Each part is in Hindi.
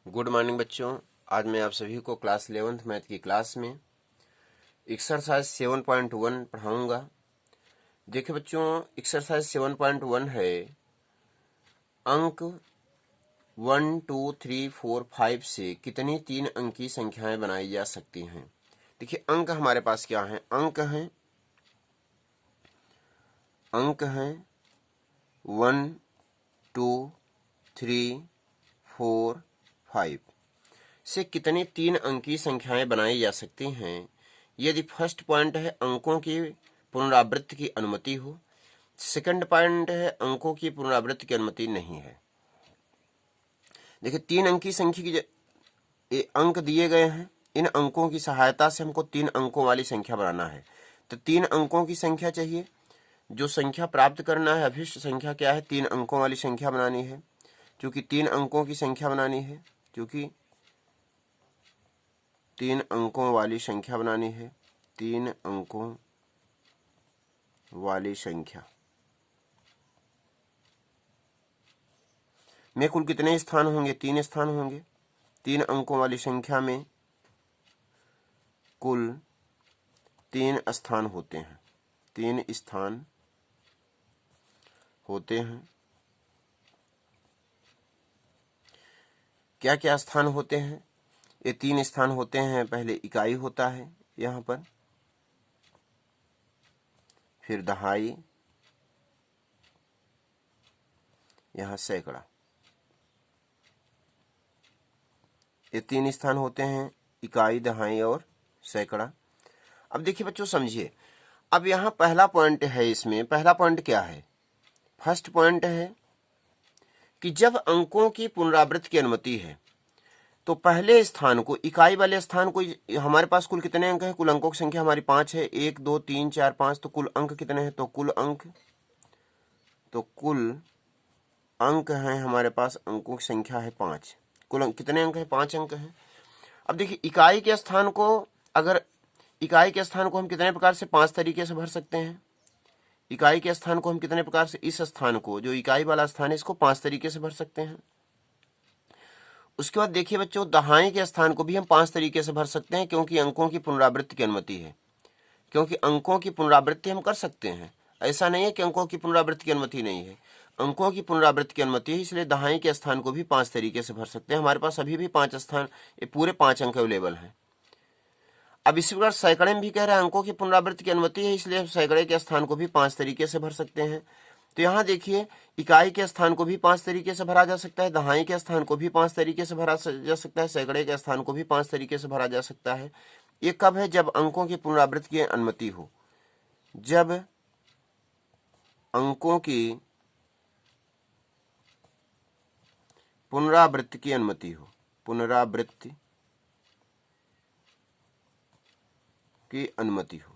गुड मॉर्निंग बच्चों। आज मैं आप सभी को क्लास 11th मैथ की क्लास में एक्सरसाइज 7.1 पढ़ाऊंगा। देखिए बच्चों, एक्सरसाइज 7.1 है अंक 1 2 3 4 5 से कितनी 3 अंकी संख्याएं बनाई जा सकती हैं। देखिए अंक हमारे पास क्या हैं, अंक हैं 1 2 3 4 5 से कितनी 3 अंकी संख्याएं बनाई जा सकती हैं। यदि फर्स्ट पॉइंट है अंकों की पुनरावृत्ति की अनुमति हो, सेकंड पॉइंट है अंकों की पुनरावृत्ति की अनुमति नहीं है। देखिए 3 अंकी संख्या की अंक दिए गए हैं, इन अंकों की सहायता से हमको 3 अंकों वाली संख्या बनाना है। तो 3 अंकों की संख्या चाहिए, जो संख्या प्राप्त करना है अभिष्ट संख्या क्या है, 3 अंकों वाली संख्या बनानी है। क्योंकि 3 अंकों की संख्या बनानी है, क्योंकि 3 अंकों वाली संख्या बनानी है, 3 अंकों वाली संख्या में कुल कितने स्थान होंगे, 3 स्थान होंगे। 3 अंकों वाली संख्या में कुल 3 स्थान होते हैं, 3 स्थान होते हैं। क्या क्या स्थान होते हैं? ये 3 स्थान होते हैं। पहले इकाई होता है यहाँ पर, फिर दहाई, यहाँ सैकड़ा। ये 3 स्थान होते हैं, इकाई, दहाई और सैकड़ा। अब देखिए बच्चों समझिए, अब यहाँ पहला पॉइंट है, इसमें पहला पॉइंट क्या है, फर्स्ट पॉइंट है कि जब अंकों की पुनरावृत्ति की अनुमति है तो पहले स्थान को, इकाई वाले स्थान को, हमारे पास कुल कितने अंक हैं, कुल अंकों की संख्या हमारी 5 है, 1 2 3 4 5, तो कुल अंक कितने हैं, तो कुल अंक हैं हमारे पास, अंकों की संख्या है 5। कुल अंक कितने अंक हैं, 5 अंक हैं। अब देखिए इकाई के स्थान को, अगर इकाई के स्थान को हम कितने प्रकार से 5 तरीके से भर सकते हैं। इकाई के स्थान को हम कितने प्रकार से, इस स्थान को, जो इकाई वाला स्थान है, इसको 5 तरीके से भर सकते हैं। उसके बाद देखिए बच्चों, दहाई के स्थान को भी हम 5 तरीके से भर सकते हैं, क्योंकि अंकों की पुनरावृत्ति की अनुमति है। क्योंकि अंकों की पुनरावृत्ति हम कर सकते हैं, ऐसा नहीं है कि अंकों की पुनरावृत्ति की अनुमति नहीं है, अंकों की पुनरावृत्ति की अनुमति है, इसलिए दहाई के स्थान को भी 5 तरीके से भर सकते हैं। हमारे पास अभी भी 5 स्थान, ये पूरे 5 अंक अवेलेबल हैं। अब इसी प्रकार सैकड़े में भी कह रहे हैं अंकों की पुनरावृत्ति की अनुमति है, इसलिए हम सैकड़े के स्थान को भी 5 तरीके से भर सकते हैं। तो यहाँ देखिए इकाई के स्थान को भी 5 तरीके से भरा जा सकता है, दहाई के स्थान को भी 5 तरीके से भरा जा सकता है, सैकड़े के स्थान को भी 5 तरीके से भरा जा सकता है। ये कब है, जब अंकों की पुनरावृत्ति की अनुमति हो, जब अंकों की पुनरावृत्ति की अनुमति हो, पुनरावृत्ति की अनुमति हो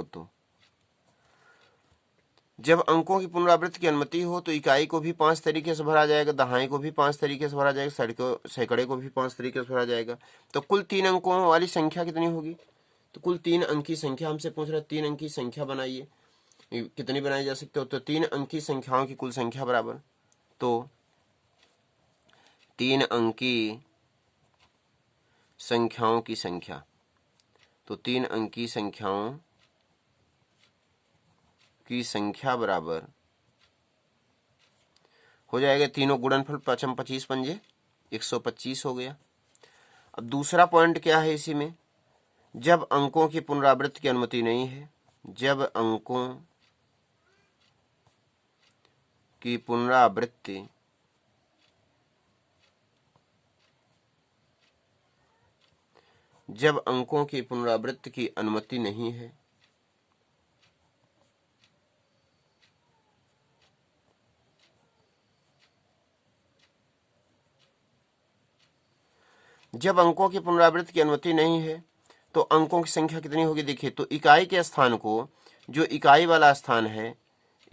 तो जब अंकों की पुनरावृत्ति की अनुमति हो तो इकाई को भी 5 तरीके से भरा जाएगा, दहाई को भी 5 तरीके से भरा जाएगा, सैकड़े को भी 5 तरीके से भरा जाएगा। तो कुल 3 अंकों वाली संख्या कितनी होगी, तो कुल 3 अंक की संख्या हमसे पूछ रहा है, 3 अंक की संख्या बनाइए, कितनी बनाई जा सकती हो, तो 3 अंक की संख्याओं की कुल संख्या बराबर, तो 3 अंकी संख्याओं की संख्या, तो 3 अंकी संख्याओं की संख्या बराबर हो जाएगा, तीनों गुणनफल 5 25 पंजे 125 हो गया। अब दूसरा पॉइंट क्या है इसी में, जब अंकों की पुनरावृत्ति की अनुमति नहीं है, जब अंकों की पुनरावृत्ति जब अंकों की पुनरावृत्ति की अनुमति नहीं है, जब अंकों की पुनरावृत्ति की अनुमति नहीं है तो अंकों की संख्या कितनी होगी, देखिए तो इकाई के स्थान को, जो इकाई वाला स्थान है,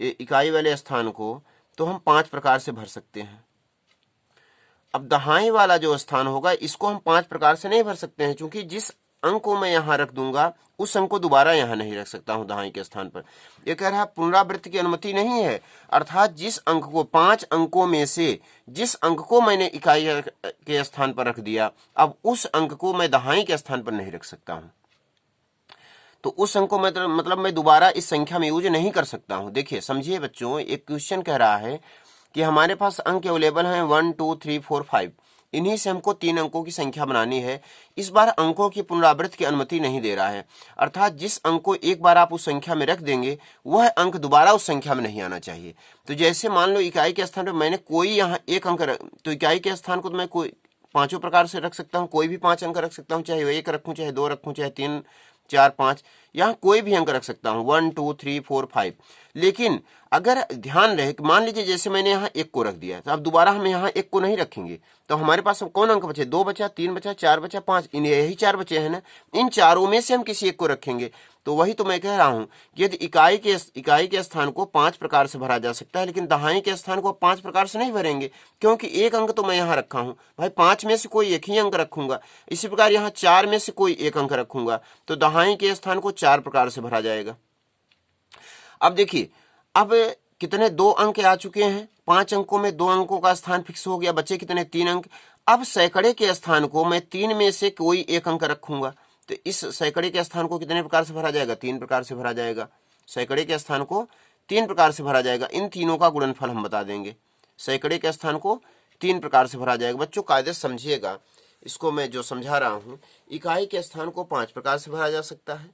ये इकाई वाले स्थान को तो हम 5 प्रकार से भर सकते हैं। अब दहाई वाला जो स्थान होगा इसको हम 5 प्रकार से नहीं भर सकते हैं, क्योंकि जिस अंक को मैं यहाँ रख दूंगा, उस अंक को दोबारा यहाँ नहीं रख सकता हूँ दहाई के स्थान पर। ये कह रहा पुनरावृत्ति की अनुमति नहीं है, अर्थात जिस अंक को 5 अंकों में से जिस अंक को मैंने इकाई के स्थान पर रख दिया, अब उस अंक को मैं दहाई के स्थान पर नहीं रख सकता हूँ। तो उस अंक को मतलब मैं दोबारा इस संख्या में यूज नहीं कर सकता हूँ। देखिए समझिए बच्चों, एक क्वेश्चन कह रहा है कि हमारे पास अंक अवेलेबल हैं 1 2 3 4 5, इन्हीं से हमको 3 अंकों की संख्या बनानी है। इस बार अंकों की पुनरावृत्ति की अनुमति नहीं दे रहा है, अर्थात जिस अंक को एक बार आप उस संख्या में रख देंगे वह अंक दोबारा उस संख्या में नहीं आना चाहिए। तो जैसे मान लो इकाई के स्थान पर मैंने कोई यहाँ एक अंक तो इकाई के स्थान को तो मैं कोई 5 प्रकार से रख सकता हूँ, कोई भी 5 अंक रख सकता हूँ, चाहे 1 रखूँ, चाहे 2 रखूँ, चाहे 3 4 5, यहाँ कोई भी अंक रख सकता हूँ 1 2 3 4 5। लेकिन अगर ध्यान रहे कि मान लीजिए जैसे मैंने यहाँ 1 को रख दिया, तो अब दोबारा हम यहाँ 1 को नहीं रखेंगे, तो हमारे पास कौन अंक बचे? 2 बचा, 3 बचा, 4 बचा, 5, इन यही 4 बचे हैं ना। इन चारों में से हम किसी एक को रखेंगे। तो वही तो मैं कह रहा हूँ कि यदि इकाई के स्थान को 5 प्रकार से भरा जा सकता है, लेकिन दहाई के स्थान को 5 प्रकार से नहीं भरेंगे, क्योंकि एक अंक तो मैं यहाँ रखा हूँ भाई, 5 में से कोई एक ही अंक रखूंगा। इसी प्रकार यहाँ 4 में से कोई एक अंक रखूंगा, तो दहाई के स्थान को 4 प्रकार से भरा जाएगा। अब देखिए, अब कितने 2 अंक आ चुके हैं, 5 अंकों में 2 अंकों का स्थान फिक्स हो गया, बचे कितने? 3 अंक। अब सैकड़े के स्थान को मैं 3 में से कोई एक अंक रखूंगा, तो इस सैकड़े के स्थान को कितने प्रकार से भरा जाएगा? 3 प्रकार से भरा जाएगा। सैकड़े के स्थान को 3 प्रकार से भरा जाएगा। इन तीनों का गुणनफल हम बता देंगे। सैकड़े के स्थान को 3 प्रकार से भरा जाएगा। बच्चों कायदे समझिएगा, इसको मैं जो समझा रहा हूं, इकाई के स्थान को 5 प्रकार से भरा जा सकता है,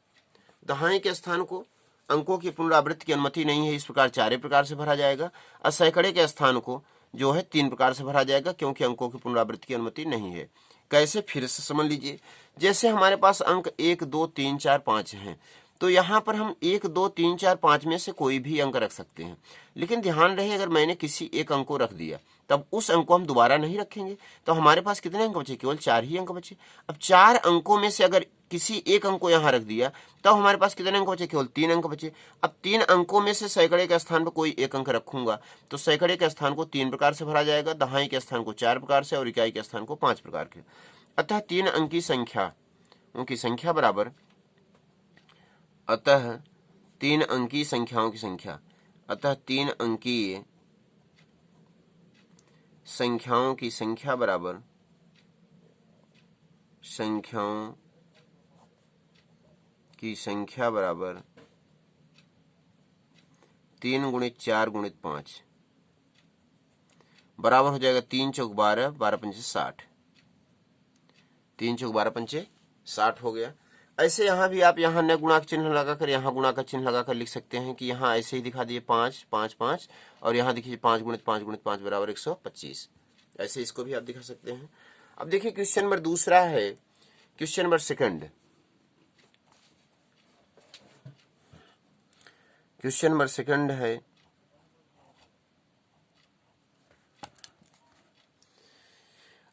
दहाई के स्थान को अंकों की पुनरावृत्ति की अनुमति नहीं है, इस प्रकार 4 प्रकार से भरा जाएगा, और सैकड़े के स्थान को जो है 3 प्रकार से भरा जाएगा, क्योंकि अंकों की पुनरावृत्ति की अनुमति नहीं है। कैसे? फिर से समझ लीजिए। जैसे हमारे पास अंक 1 2 3 4 5 हैं, तो यहाँ पर हम 1 2 3 4 5 में से कोई भी अंक रख सकते हैं, लेकिन ध्यान रहे अगर मैंने किसी एक अंक को रख दिया, तब उस अंक को हम दोबारा नहीं रखेंगे। तो हमारे पास कितने अंक बचे? केवल 4 ही अंक बचे। अब 4 अंकों में से अगर किसी एक अंक को यहाँ रख दिया, तब हमारे पास कितने अंक बचे? केवल 3 अंक बचे। अब 3 अंकों में से सैकड़े के स्थान पर कोई एक अंक रखूंगा, तो सैकड़े के स्थान को 3 प्रकार से भरा जाएगा, दहाई के स्थान को 4 प्रकार से, और इकाई के स्थान को 5 प्रकार के। अतः 3 अंकी संख्या, उनकी संख्या बराबर, अतः 3 अंकी संख्याओं की संख्या, अतः 3 अंकीय संख्याओं की संख्या बराबर संख्याओं की संख्या बराबर 3 गुणित 4 गुणित 5 बराबर हो जाएगा 3 चौक 12, 12 पंचे 60, 3 चौक 12 पंचे 60 हो गया। ऐसे यहाँ भी आप यहाँ न गुणा का चिन्ह लगाकर यहाँ गुणा का चिन्ह लगाकर लिख सकते हैं कि यहाँ ऐसे ही दिखा दिए 5 5 5, और यहाँ देखिए 5 गुणित 5 गुणित 5 बराबर 125। ऐसे इसको भी आप दिखा सकते हैं। अब देखिए क्वेश्चन नंबर दूसरा है, question number second. Question number second है,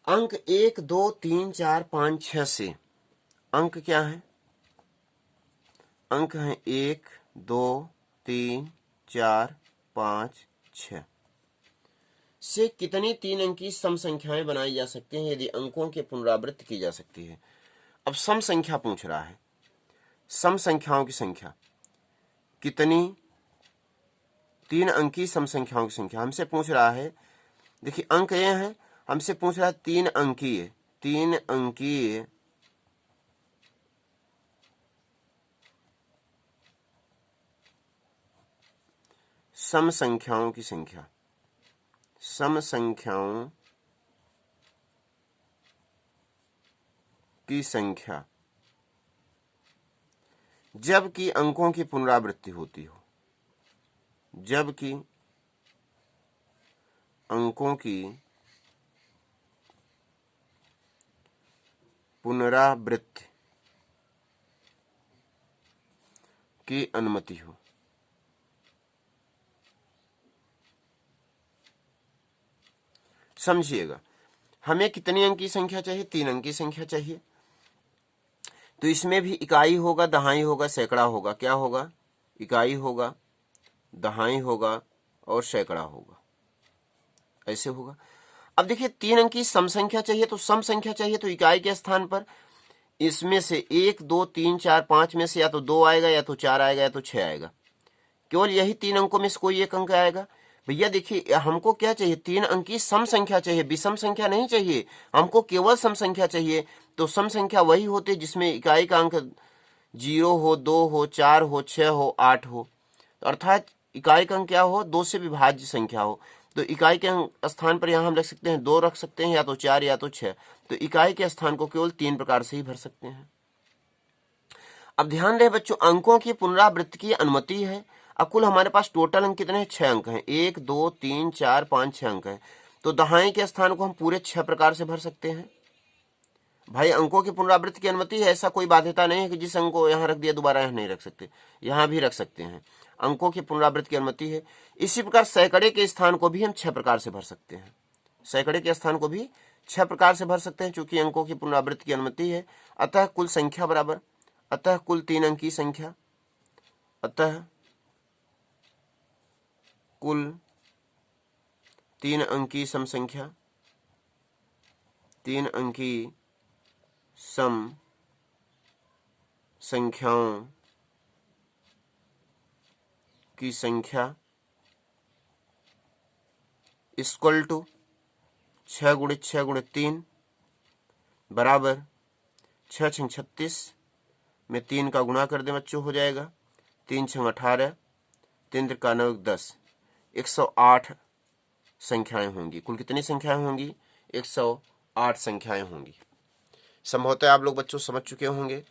अंक 1 2 3 4 5 6 से अंक क्या है? अंक है 1 2 3 4 5 6 से कितनी 3 अंकी सम संख्याएं बनाई जा सकती हैं यदि अंकों की पुनरावृत्ति की जा सकती है। अब सम संख्या पूछ रहा है, सम संख्याओं की संख्या, कितनी 3 अंकी सम संख्याओं की संख्या हमसे पूछ रहा है। देखिए अंक ये है, हमसे पूछ रहा है 3 अंकीय सम संख्याओं की संख्या, सम संख्याओं की संख्या जबकि अंकों की पुनरावृत्ति होती हो, जबकि अंकों की पुनरावृत्ति की अनुमति हो। समझिएगा, हमें कितनी अंक की संख्या चाहिए? 3 अंक की संख्या चाहिए। तो इसमें भी इकाई होगा, दहाई होगा, सैकड़ा होगा। क्या होगा? इकाई होगा, दहाई होगा और सैकड़ा होगा, ऐसे होगा। अब देखिए 3 अंक की सम संख्या चाहिए, तो सम संख्या चाहिए तो इकाई के स्थान पर इसमें से 1 2 3 4 5 में से या तो 2 आएगा, या तो 4 आएगा, या तो 6 आएगा। केवल यही 3 अंकों में से कोई एक अंक आएगा। भैया देखिए, हमको क्या चाहिए? 3 अंक की सम संख्या चाहिए, विषम संख्या नहीं चाहिए, हमको केवल सम संख्या चाहिए। तो सम संख्या वही होती है जिसमें इकाई का अंक 0 हो, 2 हो, 4 हो, 6 हो, 8 हो। अर्थात इकाई का अंक क्या हो? 2 से विभाज्य संख्या हो। तो इकाई के स्थान पर यहाँ हम रख सकते हैं 2 रख सकते हैं, या तो 4 या तो 6। तो इकाई के स्थान को केवल 3 प्रकार से ही भर सकते हैं। अब ध्यान रहे बच्चों, अंकों की पुनरावृत्ति की अनुमति है। अब कुल हमारे पास टोटल अंक कितने हैं? 6 अंक हैं। 1 2 3 4 5 6 अंक हैं। तो दहाई के स्थान को हम पूरे 6 प्रकार से भर सकते हैं। भाई अंकों की पुनरावृत्ति की अनुमति है, ऐसा कोई बाध्यता नहीं है कि जिस अंक को यहाँ रख दिया दोबारा यहाँ नहीं रख सकते, यहाँ भी रख सकते हैं। अंकों की पुनरावृत्ति की अनुमति है। इसी प्रकार सैकड़े के स्थान को भी हम 6 प्रकार से भर सकते हैं। सैकड़े के स्थान को भी 6 प्रकार से भर सकते हैं, चूंकि अंकों की पुनरावृत्ति की अनुमति है। अतः कुल संख्या बराबर, अतः कुल 3 अंकी संख्या, अतः कुल 3 अंकी सम संख्या, 3 अंकी सम संख्याओं की संख्या इक्वल टू 6 गुणित 6 गुणित 3 बराबर 6 छंग 36 में 3 का गुणा कर दे बच्चों, हो जाएगा 3 छंग 18, 3 त्रिका 9 10, 108 संख्याएं होंगी। कुल कितनी संख्याएं होंगी? 108 संख्याएं होंगी। संभवतः आप लोग बच्चों समझ चुके होंगे।